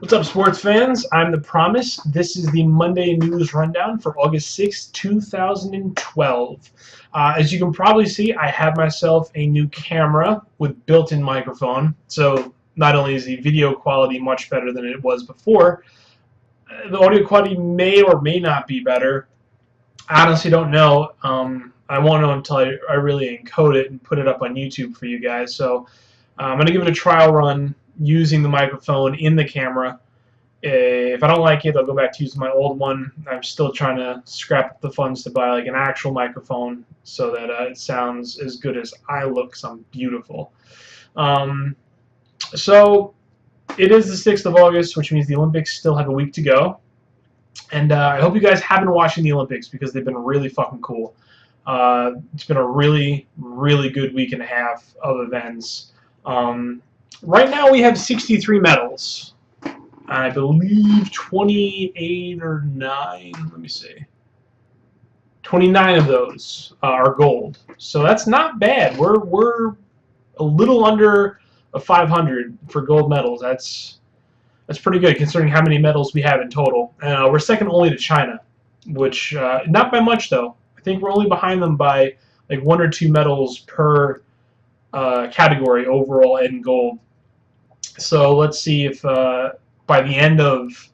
What's up, sports fans? I'm Thepromise. This is the Monday News Rundown for August 6th, 2012. As you can probably see, I have myself a new camera with built-in microphone. So not only is the video quality much better than it was before, the audio quality may or may not be better. I honestly don't know. I won't know until I really encode it and put it up on YouTube for you guys. So I'm going to give it a trial run using the microphone in the camera. If I don't like it, I'll go back to using my old one. I'm still trying to scrap up the funds to buy like an actual microphone so that it sounds as good as I look, because I'm beautiful. So it is the 6th of August, which means the Olympics still have a week to go. And I hope you guys have been watching the Olympics because they've been really fucking cool. It's been a really, really good week and a half of events. Right now we have 63 medals. I believe 28 or 9, let me see. 29 of those are gold. So that's not bad. We're a little under a 500 for gold medals. That's pretty good considering how many medals we have in total. We're second only to China, which not by much though. I think we're only behind them by like 1 or 2 medals per category overall in gold. So let's see if by the end of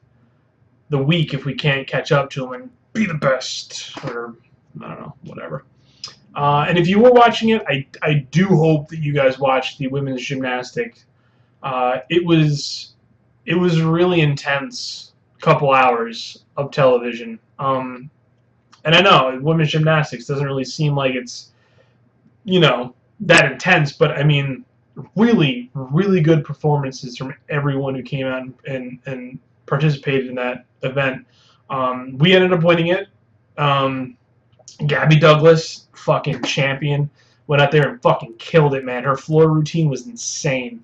the week, if we can't catch up to them and be the best, or I don't know, whatever. And if you were watching it, I do hope that you guys watched the women's gymnastic. It was really intense couple hours of television. And I know women's gymnastics doesn't really seem like it's, that intense, but I mean, really, really good performances from everyone who came out and participated in that event. We ended up winning it. Gabby Douglas, fucking champion, went out there and fucking killed it, man. Her floor routine was insane.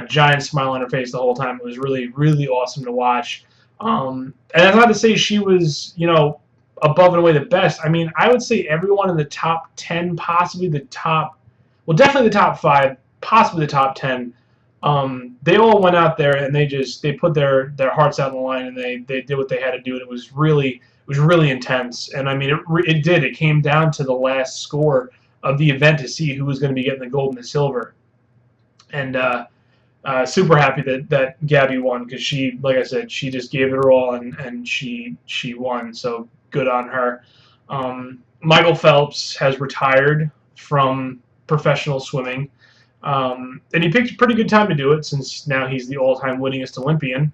Giant smile on her face the whole time. It was really, really awesome to watch. And that's not to say she was, above and away the best. I mean, I would say everyone in the top 10, possibly the top, well, definitely the top 5, possibly the top 10. They all went out there and they put their hearts out on the line, and they did what they had to do, and it was really intense. And I mean, it came down to the last score of the event to see who was going to be getting the gold and the silver. And super happy that Gabby won, because she, like I said, she just gave it her all, and she won. So good on her. Michael Phelps has retired from professional swimming. And he picked a pretty good time to do it, since now he's the all-time winningest Olympian.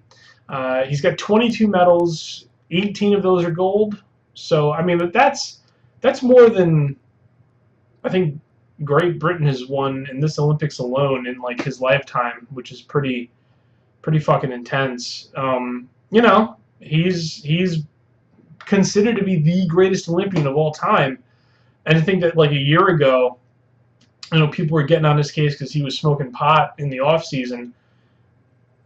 He's got 22 medals, 18 of those are gold. So I mean, that's more than I think Great Britain has won in this Olympics alone in like his lifetime, which is pretty fucking intense. He's considered to be the greatest Olympian of all time. And I think that like a year ago, people were getting on his case because he was smoking pot in the off season.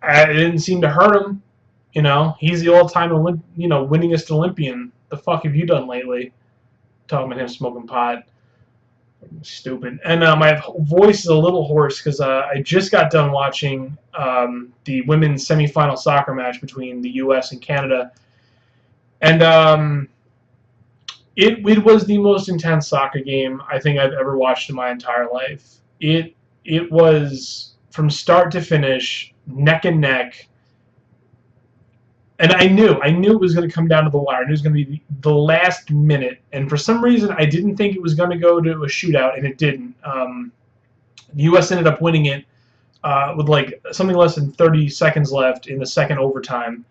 It didn't seem to hurt him. He's the all-time winningest Olympian. The fuck have you done lately? Talking about him smoking pot. Stupid. And my voice is a little hoarse because I just got done watching the women's semifinal soccer match between the U.S. and Canada, and it was the most intense soccer game I think I've ever watched in my entire life. It was from start to finish, neck and neck. And I knew it was going to come down to the wire. I knew it was going to be the last minute. And for some reason, I didn't think it was going to go to a shootout, and it didn't. The U.S. ended up winning it with like something less than 30 seconds left in the second overtime.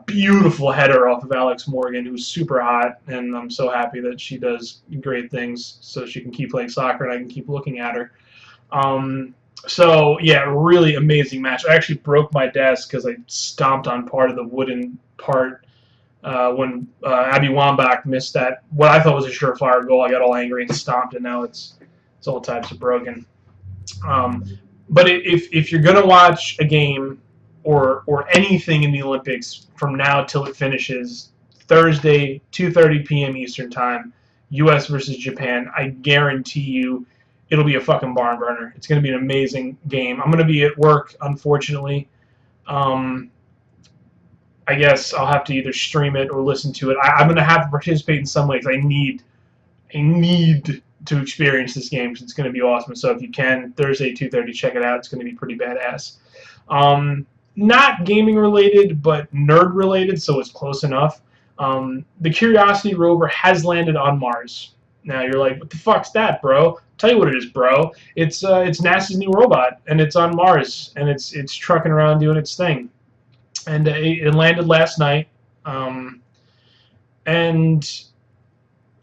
Beautiful header off of Alex Morgan, who's super hot, and I'm so happy that she does great things so she can keep playing soccer and I can keep looking at her. So, yeah, really amazing match. I actually broke my desk because I stomped on part of the wooden part when Abby Wambach missed that, what I thought was a surefire goal. I got all angry and stomped, and now it's all types of broken. But if you're going to watch a game or anything in the Olympics from now till it finishes, Thursday, 2:30 p.m. Eastern Time, U.S. versus Japan, I guarantee you it'll be a fucking barn burner. It's going to be an amazing game. I'm going to be at work, unfortunately. I guess I'll have to either stream it or listen to it. I'm gonna have to participate in some ways. I need to experience this game because it's gonna be awesome. So if you can, Thursday 2:30, check it out. It's gonna be pretty badass. Not gaming related, but nerd related, so it's close enough. The Curiosity rover has landed on Mars. Now you're like, what the fuck's that, bro? I'll tell you what it is, bro. It's NASA's new robot, and it's on Mars, and it's trucking around doing its thing. And it landed last night. And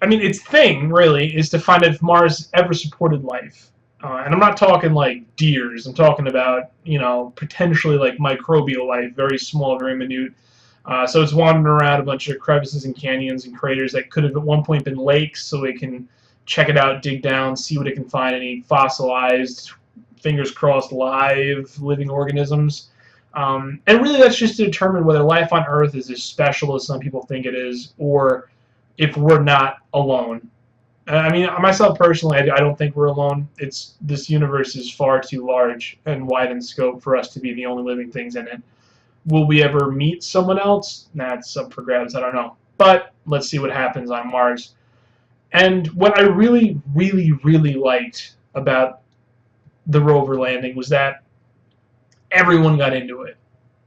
I mean, its thing really is to find out if Mars ever supported life. And I'm not talking like deers. I'm talking about, you know, potentially like microbial life, very small, very minute. So it's wandering around a bunch of crevices and canyons and craters that could have at one point been lakes, so it can check it out, dig down, see what it can find, any fossilized, fingers crossed, live, living organisms. And really that's just to determine whether life on Earth is as special as some people think it is, or if we're not alone. I mean, myself personally, I don't think we're alone. This universe is far too large and wide in scope for us to be the only living things in it. Will we ever meet someone else? That's up for grabs. I don't know. But let's see what happens on Mars. And what I really, really, really liked about the rover landing was that everyone got into it.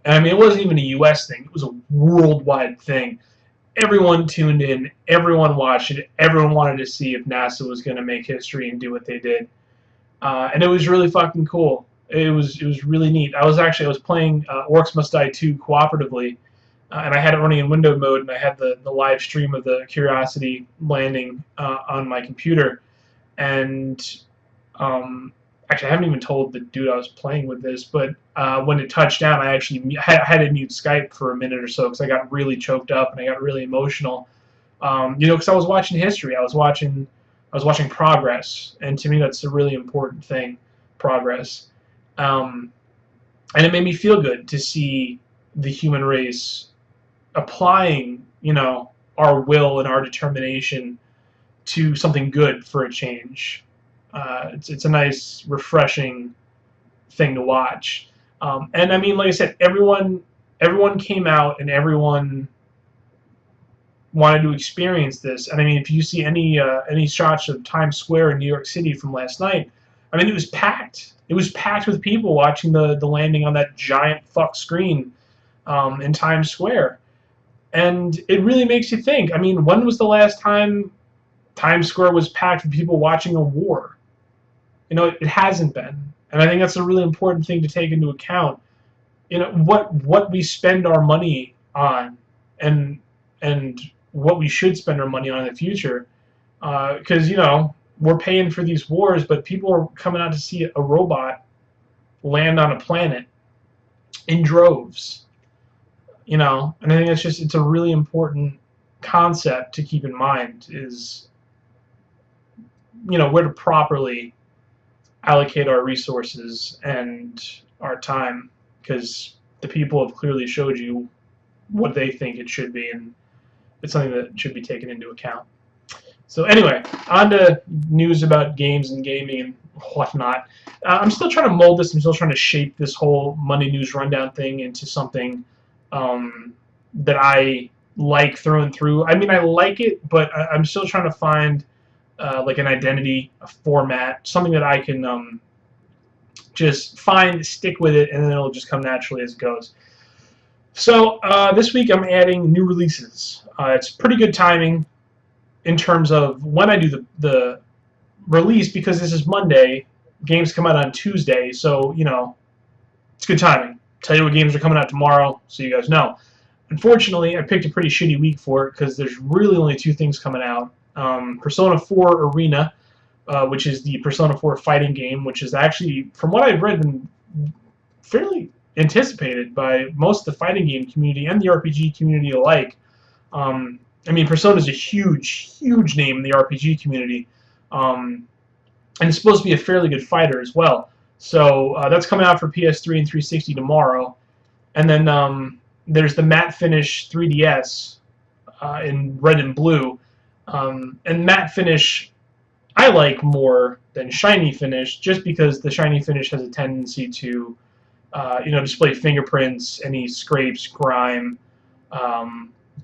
And I mean, it wasn't even a U.S. thing. It was a worldwide thing. Everyone tuned in. Everyone watched it. Everyone wanted to see if NASA was going to make history and do what they did. And it was really fucking cool. It was really neat. I was playing Orcs Must Die 2 cooperatively, and I had it running in window mode, and I had the live stream of the Curiosity landing on my computer. And actually, I haven't even told the dude I was playing with this, but when it touched down, I actually had to mute Skype for a minute or so because I got really choked up and I got really emotional. You know, because I was watching history. I was watching progress, and to me, that's a really important thing, progress. And it made me feel good to see the human race applying, you know, our will and our determination to something good for a change. It's a nice, refreshing thing to watch. And I mean, like I said, everyone came out and everyone wanted to experience this. And I mean, if you see any shots of Times Square in New York City from last night, I mean, it was packed. It was packed with people watching the landing on that giant fuck screen in Times Square. And it really makes you think. I mean, when was the last time Times Square was packed with people watching a war? You know, it hasn't been. And I think that's a really important thing to take into account. You know, what we spend our money on and what we should spend our money on in the future. Because, you know, we're paying for these wars, but people are coming out to see a robot land on a planet in droves. You know, and I think it's a really important concept to keep in mind is, you know, where to properly allocate our resources and our time, because the people have clearly showed you what they think it should be, and it's something that should be taken into account. So anyway, on to news about games and gaming and whatnot. I'm still trying to mold this. I'm still trying to shape this whole Monday News Rundown thing into something that I like through and through. I mean, I like it, but I'm still trying to find like an identity, a format, something that I can just find, stick with it, and then it'll just come naturally as it goes. So this week I'm adding new releases. It's pretty good timing in terms of when I do the release, because this is Monday. Games come out on Tuesday, so, you know, it's good timing. Tell you what games are coming out tomorrow, so you guys know. Unfortunately, I picked a pretty shitty week for it because there's really only two things coming out. Persona 4 Arena, which is the Persona 4 fighting game, which is actually, from what I've read, been fairly anticipated by most of the fighting game community and the RPG community alike. I mean, Persona is a huge, huge name in the RPG community, and it's supposed to be a fairly good fighter as well. So that's coming out for PS3 and 360 tomorrow. And then there's the matte finish 3DS in red and blue. And matte finish I like more than shiny finish, just because the shiny finish has a tendency to, you know, display fingerprints, any scrapes, grime,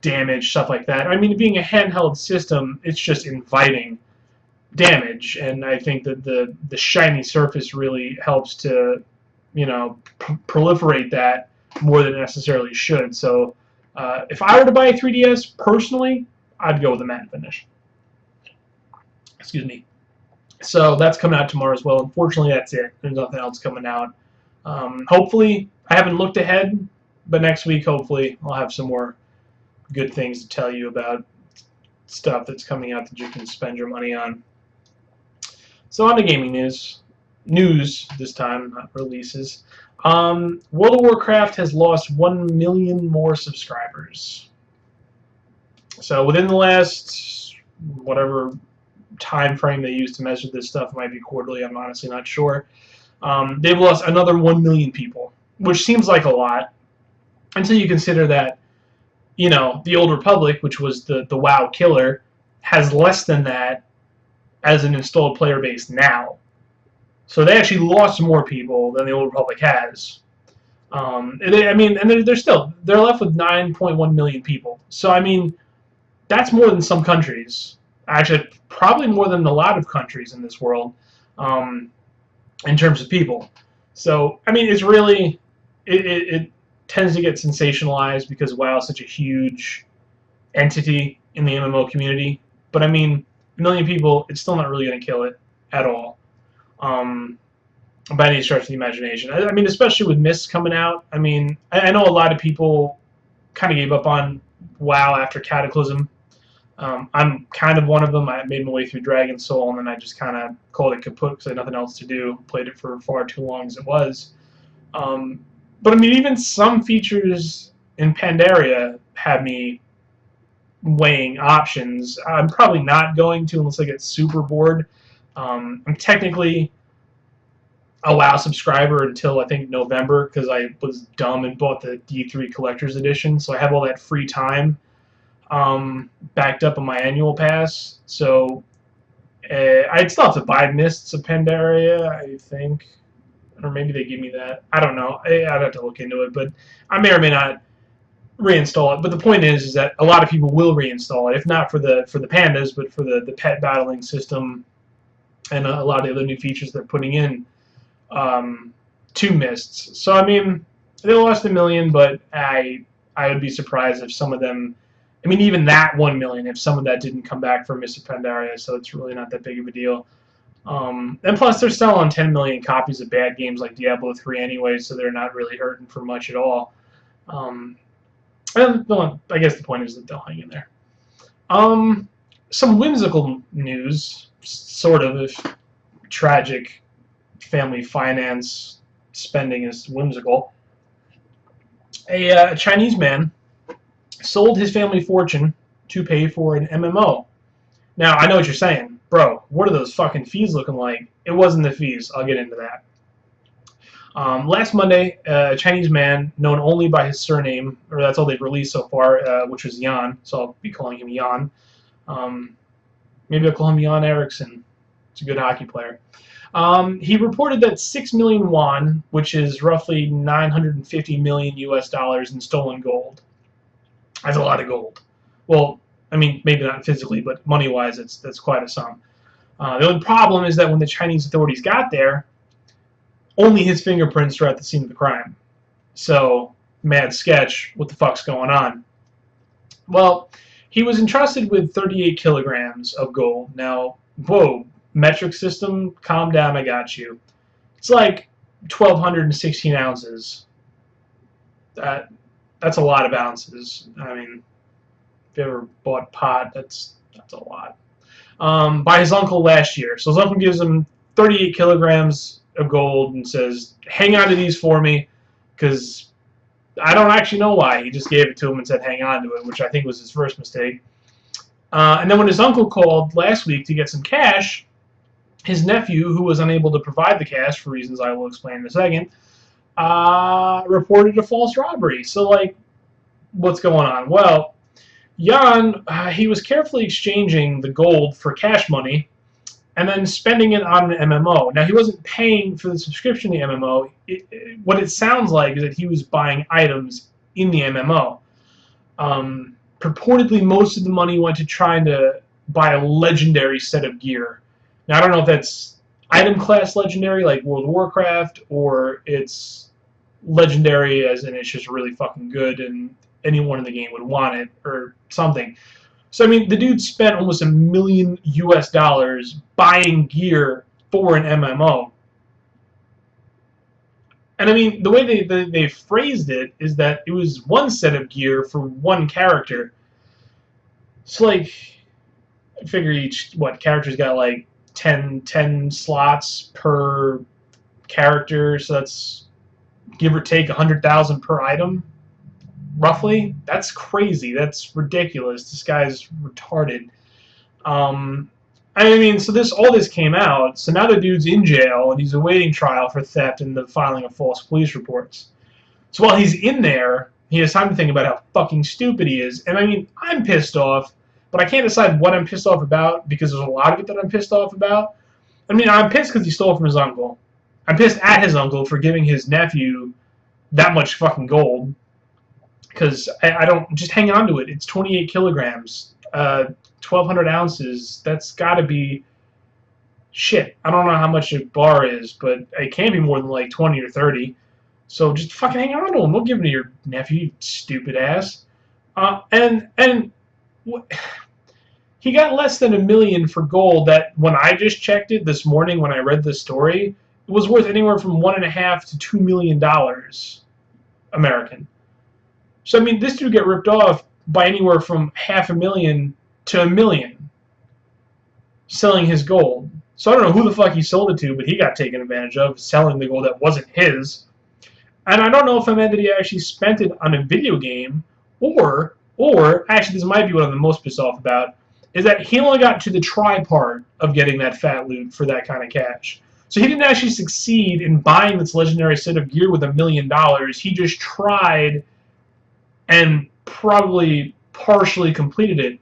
damage, stuff like that. I mean, being a handheld system, it's just inviting damage, and I think that the shiny surface really helps to, proliferate that more than it necessarily should. So if I were to buy a 3DS, personally, I'd go with a matte finish. Excuse me. So that's coming out tomorrow as well. Unfortunately, that's it. There's nothing else coming out. Hopefully, I haven't looked ahead, but next week, hopefully, I'll have some more good things to tell you about stuff that's coming out that you can spend your money on. So on to gaming news this time, not releases. World of Warcraft has lost 1 million more subscribers. So within the last, whatever time frame they use to measure this stuff, might be quarterly, I'm honestly not sure. They've lost another 1 million people, which seems like a lot until you consider that, the Old Republic, which was the WoW killer, has less than that as an installed player base now. So they actually lost more people than the Old Republic has. And they're left with 9.1 million people. So I mean, that's more than some countries. Actually, probably more than a lot of countries in this world, in terms of people. So I mean, it's really it tends to get sensationalized because WoW is such a huge entity in the MMO community. But I mean, 1 million people, it's still not really going to kill it at all. By any stretch of the imagination. I mean, especially with Mist coming out. I mean, I know a lot of people kind of gave up on WoW after Cataclysm. I'm kind of one of them. I made my way through Dragon Soul, and then I just kind of called it kaput because I had nothing else to do. Played it for far too long as it was. But I mean, even some features in Pandaria had me weighing options. I'm probably not going to unless I get super bored. I'm technically a WoW subscriber until I think November because I was dumb and bought the D3 Collector's Edition, so I have all that free time backed up on my annual pass. So I'd still have to buy Mists of Pandaria, I think, or maybe they give me that. I don't know. I'd have to look into it, but I may or may not reinstall it. But the point is that a lot of people will reinstall it, if not for the pandas, but for the pet battling system and a lot of the other new features they're putting in to Mists. So I mean, they lost 1 million, but I would be surprised if some of them. I mean, even that 1 million, if some of that didn't come back for Mists of Pandaria, so it's really not that big of a deal. And plus, they're selling 10 million copies of bad games like Diablo 3 anyway, so they're not really hurting for much at all. And I guess the point is that they'll hang in there. Some whimsical news, sort of, if tragic family finance spending is whimsical. A Chinese man sold his family fortune to pay for an MMO. Now, I know what you're saying. Bro, what are those fucking fees looking like? It wasn't the fees. I'll get into that. Last Monday, a Chinese man, known only by his surname, or that's all they've released so far, which was Jan, so I'll be calling him Jan. Maybe I'll call him Jan Eriksson. He's a good hockey player. He reported that 6 million won, which is roughly 950 million US dollars in stolen gold. That's a lot of gold. Well, I mean, maybe not physically, but money-wise, that's quite a sum. The only problem is that when the Chinese authorities got there, only his fingerprints are at the scene of the crime. So, mad sketch, what the fuck's going on? Well, he was entrusted with 38 kilograms of gold. Now, whoa, metric system, calm down, I got you. It's like 1,216 ounces. That's a lot of ounces. I mean, if you ever bought pot, that's a lot. By his uncle last year. So his uncle gives him 38 kilograms of gold and says, hang on to these for me, because I don't actually know why. He just gave it to him and said hang on to it, which I think was his first mistake. And then when his uncle called last week to get some cash, his nephew, who was unable to provide the cash for reasons I will explain in a second, reported a false robbery. So, like, what's going on? Well, Jan, he was carefully exchanging the gold for cash money and then spending it on an MMO. Now, he wasn't paying for the subscription to the MMO. What it sounds like is that he was buying items in the MMO. Purportedly, most of the money went to trying to buy a legendary set of gear. Now, I don't know if that's item class legendary, like World of Warcraft, or it's legendary as in it's just really fucking good and anyone in the game would want it, or something. So, I mean, the dude spent almost $1 million US buying gear for an MMO. And I mean, the way they phrased it is that it was one set of gear for one character. So, like, I figure each, character's got like 10 slots per character, so that's give or take 100,000 per item, roughly. That's crazy. That's ridiculous. This guy's retarded. I mean, so all this came out. So now the dude's in jail and he's awaiting trial for theft and the filing of false police reports. So while he's in there, he has time to think about how fucking stupid he is. And I mean, I'm pissed off, but I can't decide what I'm pissed off about because there's a lot of it that I'm pissed off about. I mean, I'm pissed because he stole from his uncle. I'm pissed at his uncle for giving his nephew that much fucking gold. Because I don't just hang on to it. It's 28 kilograms, 1,200 ounces. That's got to be shit. I don't know how much a bar is, but it can't be more than like 20 or 30. So just fucking hang on to him. Don't give him to your nephew, you stupid ass. He got less than $1 million for gold. That when I just checked it this morning when I read the story, it was worth anywhere from $1.5 to $2 million American. So I mean, this dude get ripped off by anywhere from $500,000 to $1 million selling his gold. So I don't know who the fuck he sold it to, but he got taken advantage of selling the gold that wasn't his. And I don't know if I meant that he actually spent it on a video game, or actually this might be what I'm the most pissed off about, is that he only got to the try part of getting that fat loot for that kind of cash. So he didn't actually succeed in buying this legendary set of gear with $1 million. He just tried and probably partially completed it.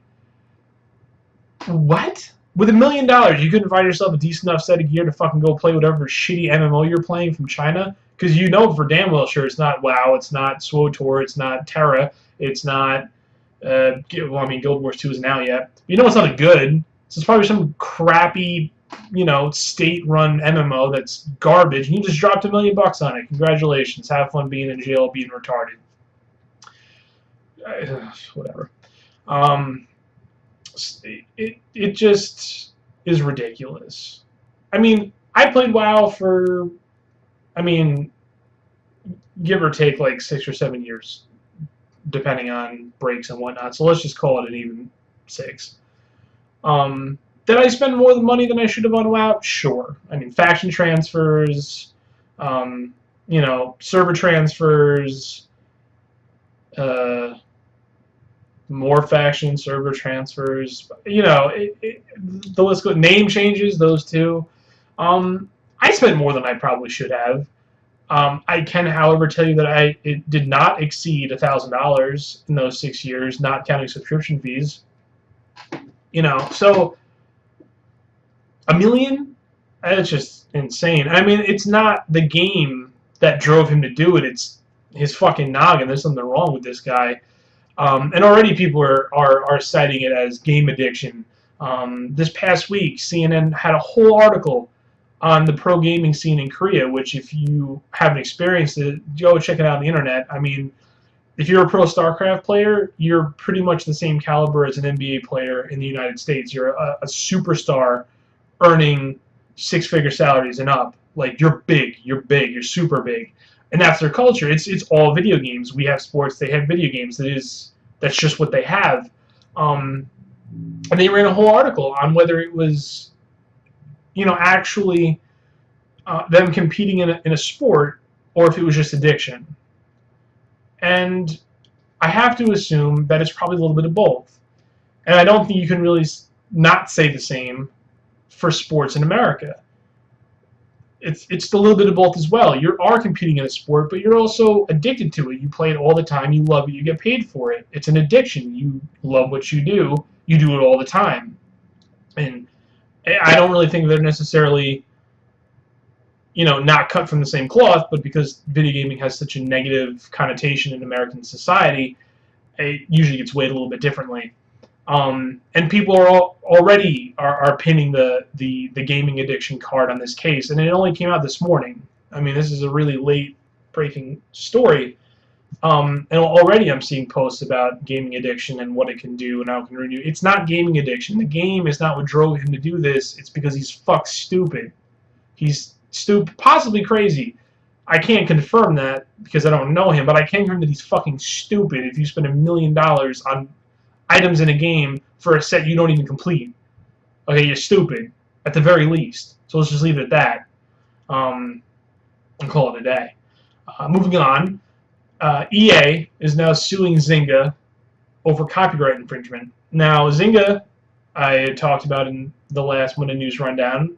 What? With $1 million, you couldn't find yourself a decent enough set of gear to fucking go play whatever shitty MMO you're playing from China? Because you know for damn well sure it's not WoW, it's not SWTOR, it's not Terra, it's not, well, I mean, Guild Wars 2 isn't out yet. You know it's not good. So it's probably some crappy, state-run MMO that's garbage, and you just dropped $1 million on it. Congratulations. Have fun being in jail, being retarded. Whatever. It just is ridiculous. I mean, I played WoW for, give or take like 6 or 7 years, depending on breaks and whatnot. So let's just call it an even 6. Did I spend more money than I should have on WoW? Sure. I mean, faction transfers, server transfers, more faction server transfers, the list goes. Name changes, those two. I spent more than I probably should have. I can, however, tell you that it did not exceed $1,000 in those 6 years, not counting subscription fees. So $1 million? That's just insane. I mean, it's not the game that drove him to do it. It's his fucking noggin. There's something wrong with this guy. And already people are citing it as game addiction. This past week, CNN had a whole article on the pro gaming scene in Korea, which if you haven't experienced it, go check it out on the internet. I mean, if you're a pro StarCraft player, you're pretty much the same caliber as an NBA player in the United States. You're a superstar earning 6-figure salaries and up. Like, you're big, you're super big. And that's their culture. It's all video games. We have sports, they have video games. That's just what they have. And they ran a whole article on whether it was, actually them competing in a sport or if it was just addiction. And I have to assume that it's probably a little bit of both. And I don't think you can really not say the same for sports in America. It's a little bit of both as well. You are competing in a sport, but you're also addicted to it. You play it all the time. You love it. You get paid for it. It's an addiction. You love what you do. You do it all the time. And I don't really think they're necessarily, not cut from the same cloth, but because video gaming has such a negative connotation in American society, it usually gets weighed a little bit differently. And people are already pinning the gaming addiction card on this case, and it only came out this morning. I mean, this is a really late breaking story. And already I'm seeing posts about gaming addiction and what it can do and how it can ruin you. It's not gaming addiction. The game is not what drove him to do this. It's because he's stupid. He's stupid, possibly crazy. I can't confirm that because I don't know him, but I can confirm that he's fucking stupid if you spend $1 million on items in a game for a set you don't even complete. Okay, you're stupid, at the very least. So let's just leave it at that. And call it a day. Moving on, EA is now suing Zynga over copyright infringement. Now, Zynga, I talked about in the last Monday News Rundown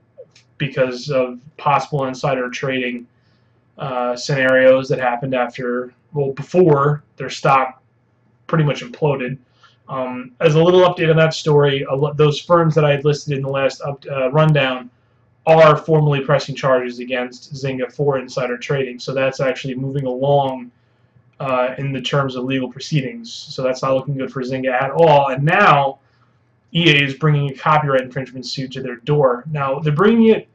because of possible insider trading scenarios that happened before their stock pretty much imploded. As a little update on that story, those firms that I had listed in the last rundown are formally pressing charges against Zynga for insider trading. So that's actually moving along in the terms of legal proceedings. So that's not looking good for Zynga at all. And now EA is bringing a copyright infringement suit to their door. Now, they're bringing it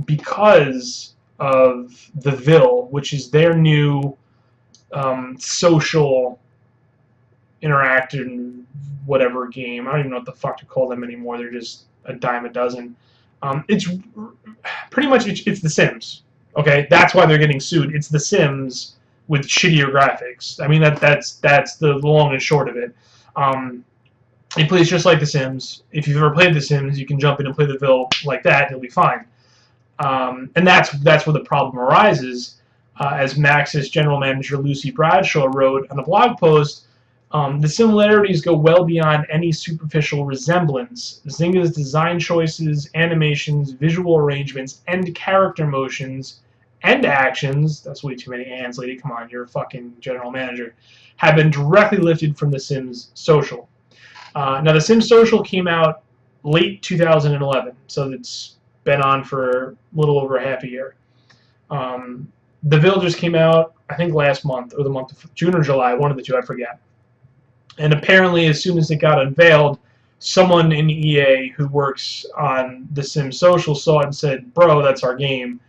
because of the Ville, which is their new social interactive whatever game. I don't even know what the fuck to call them anymore. They're just a dime a dozen. It's pretty much it's The Sims. Okay, that's why they're getting sued. It's The Sims with shittier graphics. I mean that's the long and short of it. It plays just like The Sims. If you've ever played The Sims, you can jump in and play the Ville like that. It'll be fine. And that's where the problem arises. As Maxis general manager Lucy Bradshaw wrote on a blog post, the similarities go well beyond any superficial resemblance. Zynga's design choices, animations, visual arrangements, and character motions and actions, that's way too many ands, lady, come on, you're a fucking general manager, have been directly lifted from The Sims Social. Now, The Sims Social came out late 2011, so it's been on for a little over half a year. The Ville just came out, I think, last month, or the month of June or July, one of the two, I forget. And apparently, as soon as it got unveiled, someone in EA who works on The Sims Social saw it and said, bro, that's our game.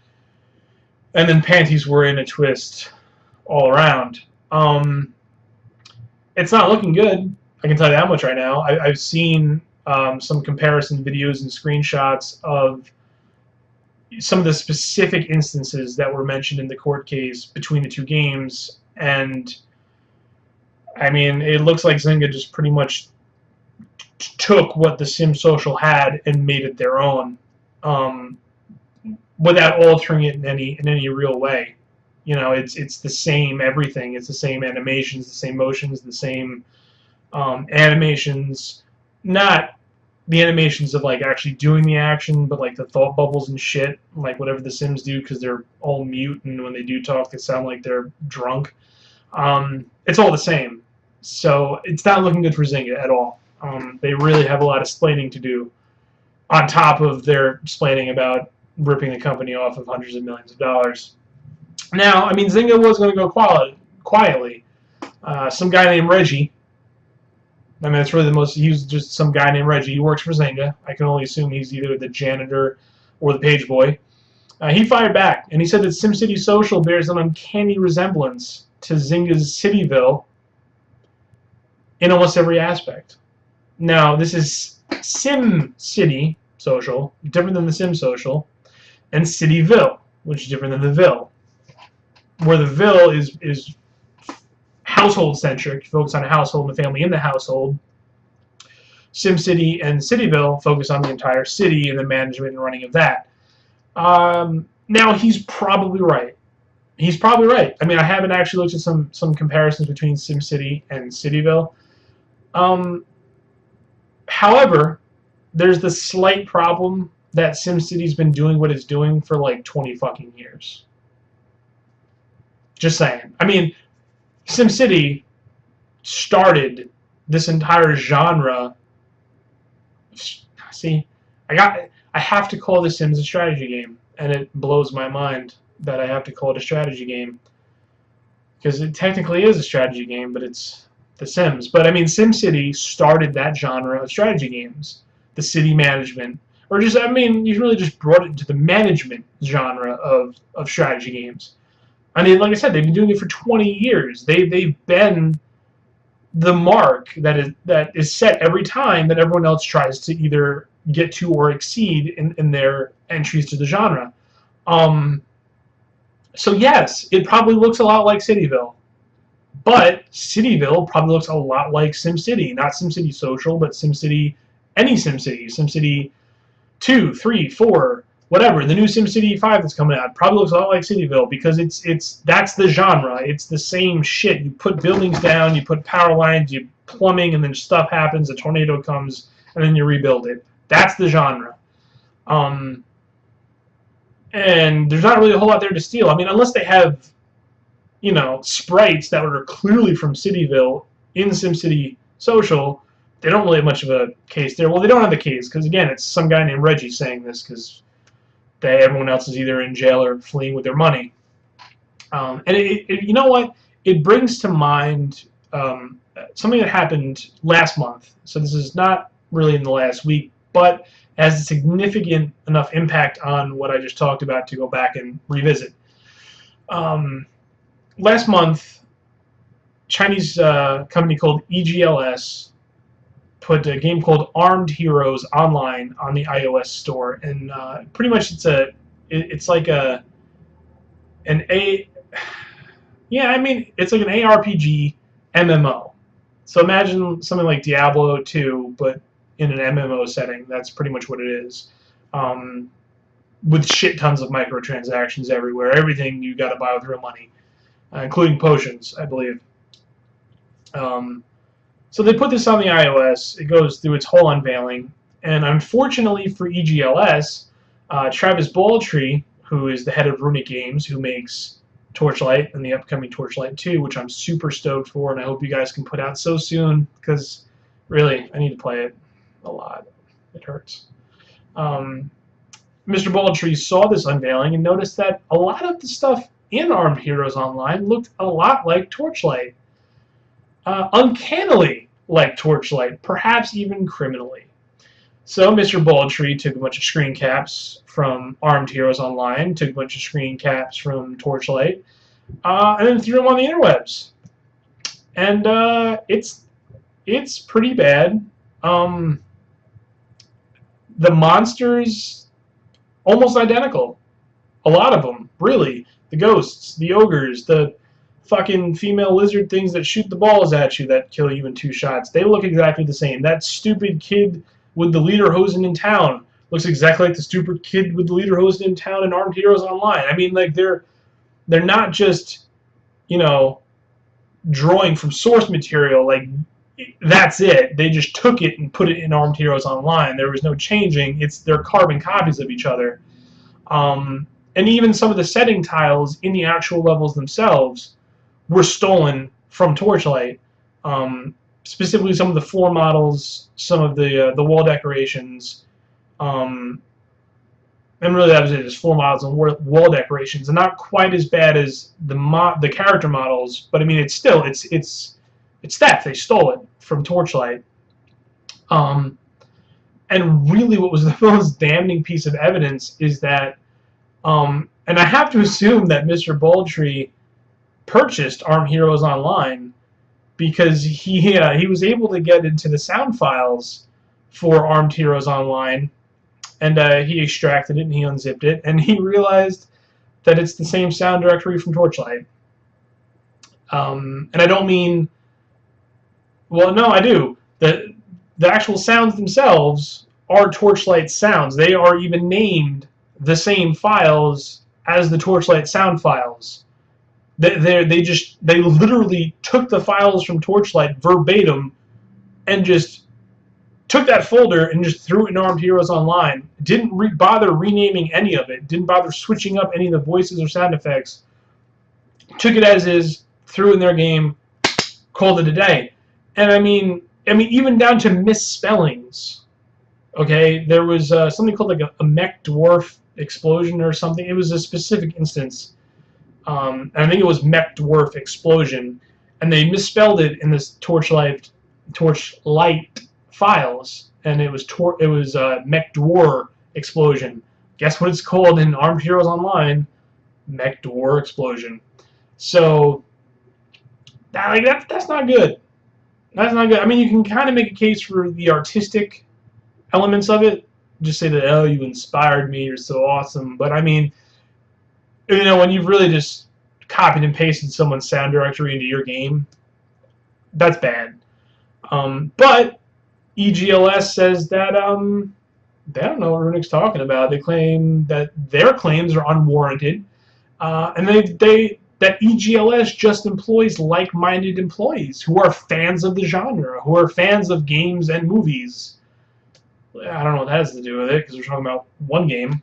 And then panties were in a twist all around. It's not looking good. I can tell you that much right now. I've seen some comparison videos and screenshots of some of the specific instances that were mentioned in the court case between the two games, and I mean, it looks like Zynga just pretty much took what the Sims Social had and made it their own, without altering it in any real way. You know, it's the same everything. It's the same animations, the same motions, the same animations. Not the animations of like actually doing the action, but like the thought bubbles and shit, like whatever the Sims do, because they're all mute, and when they do talk, they sound like they're drunk. It's all the same. So it's not looking good for Zynga at all. They really have a lot of explaining to do, on top of their explaining about ripping the company off of hundreds of millions of dollars. Now, I mean, Zynga was going to go quietly. Some guy named Reggie, I mean, it's really the most, he was just some guy named Reggie. He works for Zynga. I can only assume he's either the janitor or the page boy. He fired back, and he said that SimCity Social bears an uncanny resemblance to Zynga's Cityville in almost every aspect. Now, this is SimCity Social, different than the Sim Social, and Cityville, which is different than the Ville, where the Ville is household-centric, focus on a household and the family in the household. SimCity and Cityville focus on the entire city and the management and running of that. Now, he's probably right. He's probably right. I mean, I haven't actually looked at some comparisons between SimCity and Cityville. However, there's the slight problem that SimCity's been doing what it's doing for like 20 fucking years. Just saying. I mean, SimCity started this entire genre. See, I have to call The Sims a strategy game, and it blows my mind that I have to call it a strategy game, because it technically is a strategy game, but it's The Sims. But I mean, SimCity started that genre of strategy games, the city management, or just, I mean, you really just brought it into the management genre of strategy games. I mean, like I said, they've been doing it for 20 years. They've been the mark that is set every time that everyone else tries to either get to or exceed in their entries to the genre. So yes, it probably looks a lot like Cityville. But Cityville probably looks a lot like SimCity. Not SimCity Social, but SimCity, any SimCity. SimCity 2, 3, 4, whatever. The new SimCity 5 that's coming out probably looks a lot like Cityville because that's the genre. It's the same shit. You put buildings down, you put power lines, you plumbing, and then stuff happens, a tornado comes, and then you rebuild it. That's the genre. And there's not really a whole lot there to steal. I mean, unless they have, you know, sprites that are clearly from Cityville in SimCity Social, they don't really have much of a case there. Well, they don't have the case because, again, it's some guy named Reggie saying this because everyone else is either in jail or fleeing with their money. And you know what? It brings to mind something that happened last month. So this is not really in the last week, but has a significant enough impact on what I just talked about to go back and revisit. Last month, Chinese company called EGLS put a game called Armed Heroes online on the iOS store, and pretty much it's like an ARPG MMO. So imagine something like Diablo 2, but in an MMO setting. That's pretty much what it is. With shit tons of microtransactions everywhere. Everything you got to buy with real money, including potions, I believe. So they put this on the iOS. It goes through its whole unveiling, and unfortunately for EGLS, Travis Baldtree, who is the head of Runic Games, who makes Torchlight and the upcoming Torchlight 2, which I'm super stoked for, and I hope you guys can put out so soon, because really, I need to play it a lot. It hurts. Mr. Baldtree saw this unveiling and noticed that a lot of the stuff in Armed Heroes Online looked a lot like Torchlight. Uncannily like Torchlight, perhaps even criminally. So Mr. Baldtree took a bunch of screen caps from Armed Heroes Online, took a bunch of screen caps from Torchlight, and then threw them on the interwebs. And it's pretty bad. The monsters, almost identical. A lot of them, really. The ghosts, the ogres, the fucking female lizard things that shoot the balls at you that kill you in 2 shots. They look exactly the same. That stupid kid with the lederhosen in town looks exactly like the stupid kid with the lederhosen in town in Armed Heroes Online. I mean, like, they're not just, you know, drawing from source material, like, that's it. They just took it and put it in Armed Heroes Online. There was no changing. They're carbon copies of each other. And even some of the setting tiles in the actual levels themselves were stolen from Torchlight. Specifically, some of the floor models, some of the wall decorations, and really that was it. Just floor models and wall decorations, and not quite as bad as the character models. But I mean, it's still it's theft. They stole it from Torchlight. And really, what was the most damning piece of evidence is that, and I have to assume that Mr. Baldtree purchased Armed Heroes Online because he was able to get into the sound files for Armed Heroes Online, and he extracted it and he unzipped it, and he realized that it's the same sound directory from Torchlight. And I don't mean, well, no, I do. The actual sounds themselves are Torchlight sounds. They are even named the same files as the Torchlight sound files. They literally took the files from Torchlight verbatim and just took that folder and just threw it in Armed Heroes Online. Didn't bother renaming any of it. Didn't bother switching up any of the voices or sound effects. Took it as is, threw it in their game, called it a day. And I mean, even down to misspellings. Okay, there was something called like a mech dwarf explosion or something. It was a specific instance. And I think it was mech dwarf explosion. and they misspelled it in this Torchlight files, and it was Mech Dwarf Explosion. Guess what it's called in Armed Heroes Online? Mech Dwarf Explosion. So that's not good. That's not good. I mean, you can kind of make a case for the artistic elements of it. Just say that, oh, you inspired me, you're so awesome. But I mean, you know, when you've really just copied and pasted someone's sound directory into your game, that's bad. But EGLS says that they don't know what Runic's talking about. They claim that their claims are unwarranted, and that EGLS just employs like-minded employees who are fans of the genre, who are fans of games and movies. I don't know what that has to do with it, because we're talking about one game.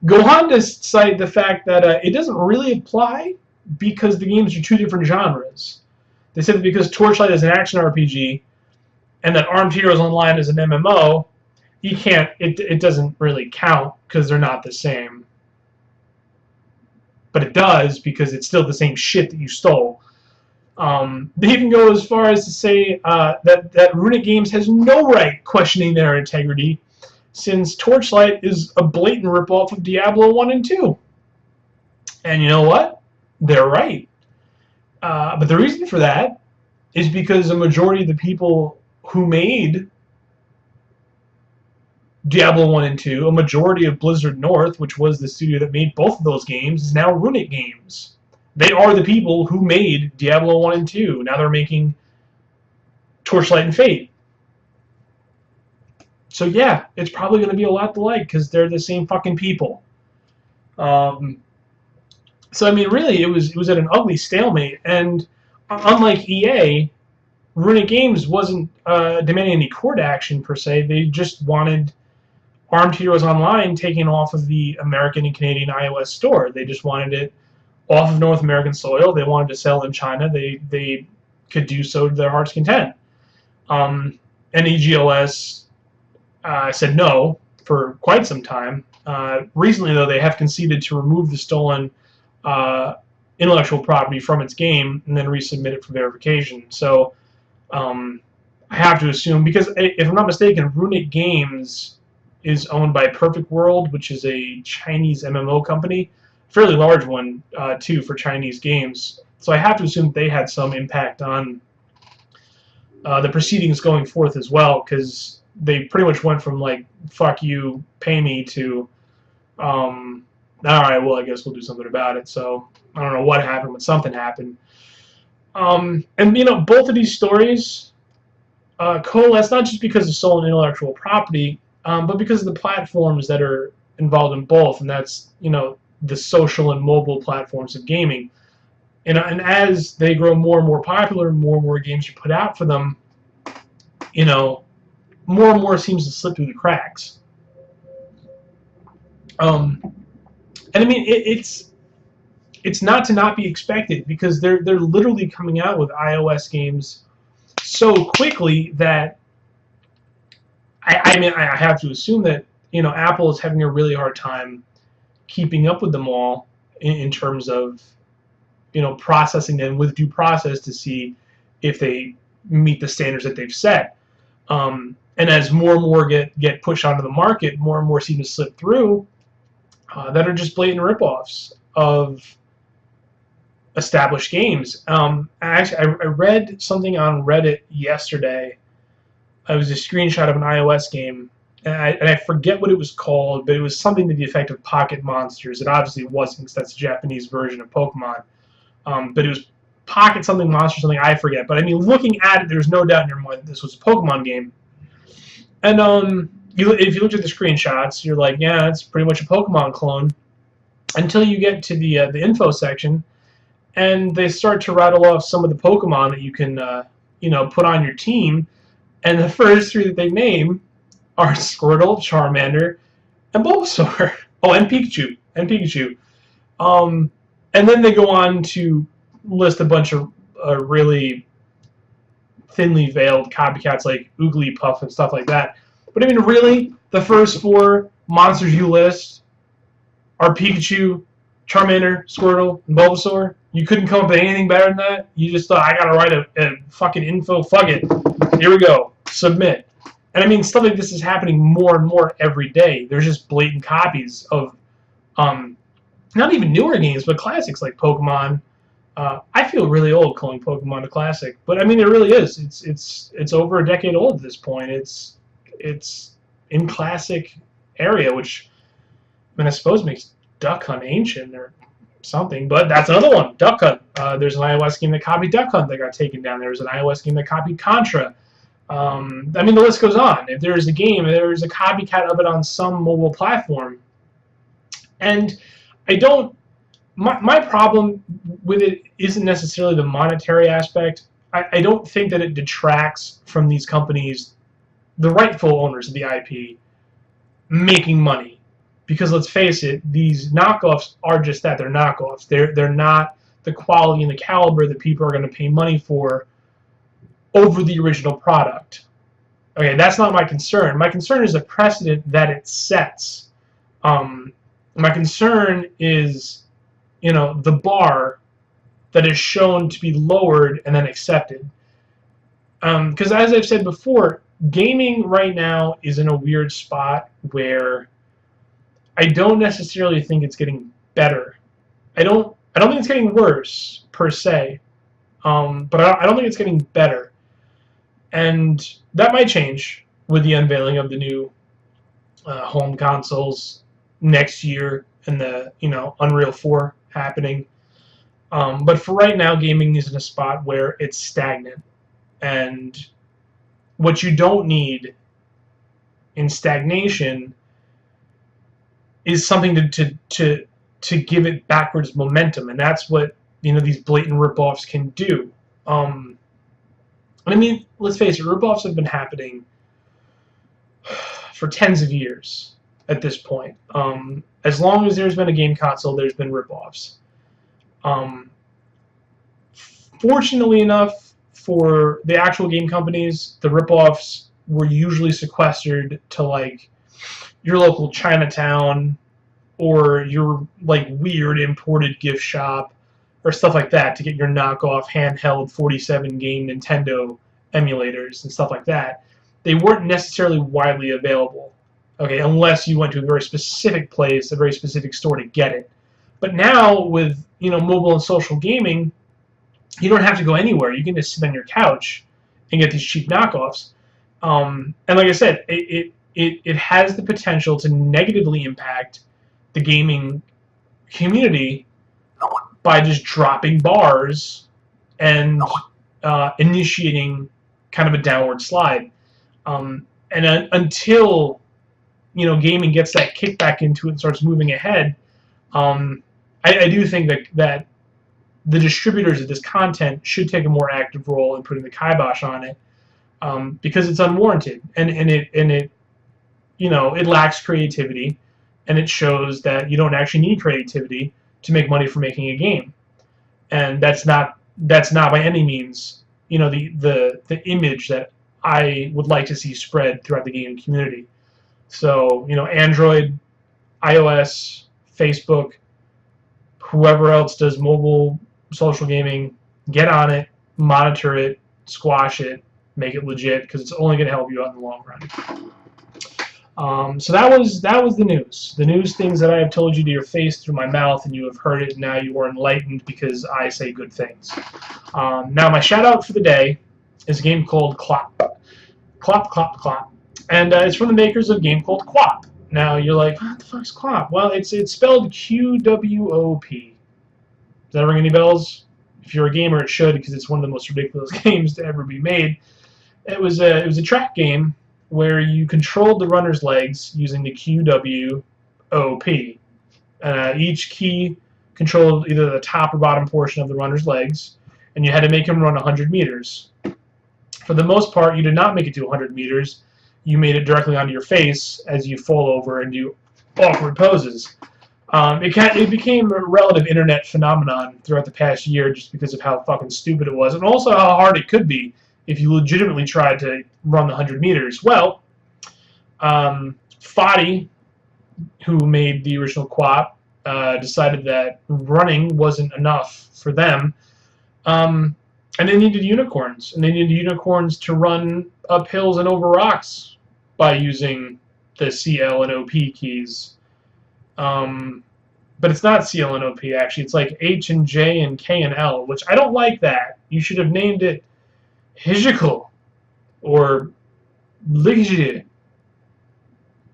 Go on to cite the fact that it doesn't really apply because the games are two different genres. They said that because Torchlight is an action RPG and that Armed Heroes Online is an MMO, it doesn't really count because they're not the same. But it does because it's still the same shit that you stole. They even go as far as to say that Runic Games has no right questioning their integrity, since Torchlight is a blatant ripoff of Diablo 1 and 2. And you know what? They're right. But the reason for that is because a majority of the people who made Diablo 1 and 2, a majority of Blizzard North, which was the studio that made both of those games, is now Runic Games. They are the people who made Diablo 1 and 2. Now they're making Torchlight and Fate. So yeah, it's probably going to be a lot to like because they're the same fucking people. So I mean, really, it was at an ugly stalemate. And unlike EA, Runic Games wasn't demanding any court action per se. They just wanted Armed Heroes Online taken off of the American and Canadian iOS store. They just wanted it off of North American soil. They wanted to sell in China. They could do so to their heart's content. And EGLS said no for quite some time. Recently, though, they have conceded to remove the stolen intellectual property from its game and then resubmit it for verification. So I have to assume, because if I'm not mistaken, Runic Games is owned by Perfect World, which is a Chinese MMO company, fairly large one too for Chinese games. So I have to assume they had some impact on the proceedings going forth as well, because they pretty much went from like, fuck you, pay me, to alright, well, I guess we'll do something about it. So I don't know what happened, but something happened. And you know, both of these stories coalesce not just because of stolen intellectual property, but because of the platforms that are involved in both, and that's, you know, the social and mobile platforms of gaming. And as they grow more and more popular, more and more games you put out for them, you know, more and more seems to slip through the cracks. And I mean, it's not to not be expected, because they're literally coming out with iOS games so quickly that I mean, I have to assume that, you know, Apple is having a really hard time keeping up with them all in terms of, you know, processing them with due process to see if they meet the standards that they've set. And as more and more get pushed onto the market, more and more seem to slip through that are just blatant ripoffs of established games. Actually, I read something on Reddit yesterday. It was a screenshot of an iOS game, and I forget what it was called, but it was something to the effect of Pocket Monsters. It obviously wasn't, because that's a Japanese version of Pokemon. But it was Pocket something Monster something, I forget. But I mean, looking at it, there's no doubt in your mind that this was a Pokemon game. And if you looked at the screenshots, you're like, yeah, it's pretty much a Pokemon clone. Until you get to the info section, and they start to rattle off some of the Pokemon that you can you know, put on your team. And the first three that they name are Squirtle, Charmander, and Bulbasaur. Oh, and Pikachu. And then they go on to list a bunch of really thinly veiled copycats like Oogly-Puff and stuff like that. But I mean, really, the first four monsters you list are Pikachu, Charmander, Squirtle, and Bulbasaur? You couldn't come up with anything better than that? You just thought, I gotta write a fucking info, fuck it. Here we go, submit. And I mean, stuff like this is happening more and more every day. There's just blatant copies of, not even newer games, but classics like Pokemon. I feel really old calling Pokemon a classic, but I mean, it really is. It's over a decade old at this point. It's in classic area, which, I mean, I suppose makes Duck Hunt ancient or something, but that's another one. Duck Hunt. There's an iOS game that copied Duck Hunt that got taken down. There's an iOS game that copied Contra. I mean, the list goes on. If there's a game, there's a copycat of it on some mobile platform. And I don't... My problem with it isn't necessarily the monetary aspect. I don't think that it detracts from these companies, the rightful owners of the IP, making money. Because let's face it, these knockoffs are just that. They're knockoffs. They're not the quality and the caliber that people are going to pay money for over the original product. Okay, that's not my concern. My concern is the precedent that it sets. My concern is, you know, the bar that is shown to be lowered and then accepted. Because as I've said before, gaming right now is in a weird spot where I don't necessarily think it's getting better. I don't think it's getting worse per se, but I don't think it's getting better. And that might change with the unveiling of the new home consoles next year and the, you know, Unreal 4 happening. But for right now, gaming is in a spot where it's stagnant. And what you don't need in stagnation is something to give it backwards momentum, and that's what, you know, these blatant ripoffs can do. I mean, let's face it, ripoffs have been happening for tens of years at this point. As long as there's been a game console, there's been ripoffs. Fortunately enough for the actual game companies, the ripoffs were usually sequestered to like your local Chinatown or your like weird imported gift shop or stuff like that to get your knockoff handheld 47 game Nintendo emulators and stuff like that. They weren't necessarily widely available, okay, unless you went to a very specific place, a very specific store to get it. But now with, you know, mobile and social gaming, you don't have to go anywhere. You can just sit on your couch and get these cheap knockoffs. And like I said, it has the potential to negatively impact the gaming community by just dropping bars and initiating kind of a downward slide. And until, you know, gaming gets that kickback into it and starts moving ahead, I do think that the distributors of this content should take a more active role in putting the kibosh on it, because it's unwarranted and it you know, it lacks creativity, and it shows that you don't actually need creativity to make money for making a game, and that's not by any means, you know, the image that I would like to see spread throughout the gaming community. So, you know, Android, iOS, Facebook, whoever else does mobile social gaming, get on it, monitor it, squash it, make it legit, because it's only going to help you out in the long run. So that was the news. The news, things that I have told you to your face through my mouth, and you have heard it, and now you are enlightened because I say good things. Now my shout out for the day is a game called CLOP. CLOP. And it's from the makers of a game called QWOP. Now you're like, what the fuck's QWOP? Well, it's spelled Q-W-O-P. Does that ring any bells? If you're a gamer, it should, because it's one of the most ridiculous games to ever be made. It was a track game where you controlled the runner's legs using the Q-W-O-P. Each key controlled either the top or bottom portion of the runner's legs, and you had to make him run 100 meters. For the most part, you did not make it to 100 meters. You made it directly onto your face as you fall over and do awkward poses. It became a relative internet phenomenon throughout the past year just because of how fucking stupid it was, and also how hard it could be if you legitimately tried to run the 100 meters. Well, Foddy, who made the original QWOP, decided that running wasn't enough for them. And they needed unicorns. And they needed unicorns to run up hills and over rocks by using the CL and OP keys. But it's not CL and OP, actually. It's like H and J and K and L, which I don't like that. You should have named it Hijical or Ligide.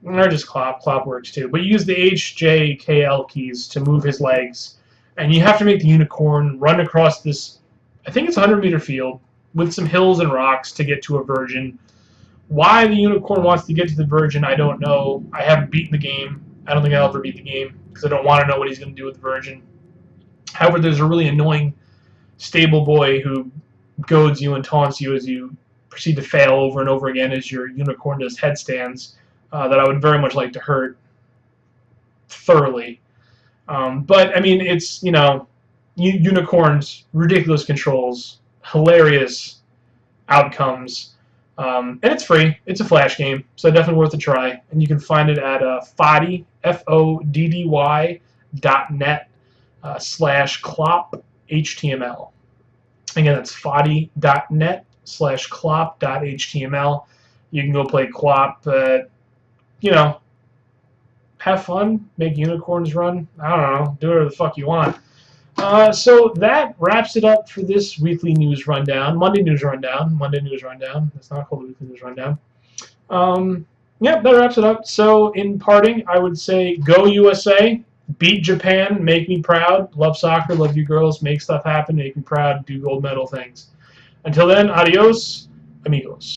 Or just CLOP. CLOP works too. But you use the H, J, K, L keys to move his legs. And you have to make the unicorn run across this, I think it's a 100-meter field, with some hills and rocks to get to a virgin. Why the unicorn wants to get to the virgin, I don't know. I haven't beaten the game. I don't think I'll ever beat the game, because I don't want to know what he's going to do with the virgin. However, there's a really annoying stable boy who goads you and taunts you as you proceed to fail over and over again as your unicorn does headstands that I would very much like to hurt thoroughly. But, I mean, it's, you know, unicorns, ridiculous controls, hilarious outcomes, and it's free. It's a Flash game, so definitely worth a try. And you can find it at Foddy, FODDY.net /CLOP HTML. Again, that's Foddy.net /CLOP.html. You can go play CLOP, you know, have fun, make unicorns run. I don't know, do whatever the fuck you want. So that wraps it up for this weekly news rundown. Monday news rundown. It's not called the weekly news rundown. Yeah, that wraps it up. So in parting, I would say go USA, beat Japan, make me proud. Love soccer, love you girls, make stuff happen, make me proud, do gold medal things. Until then, adios, amigos.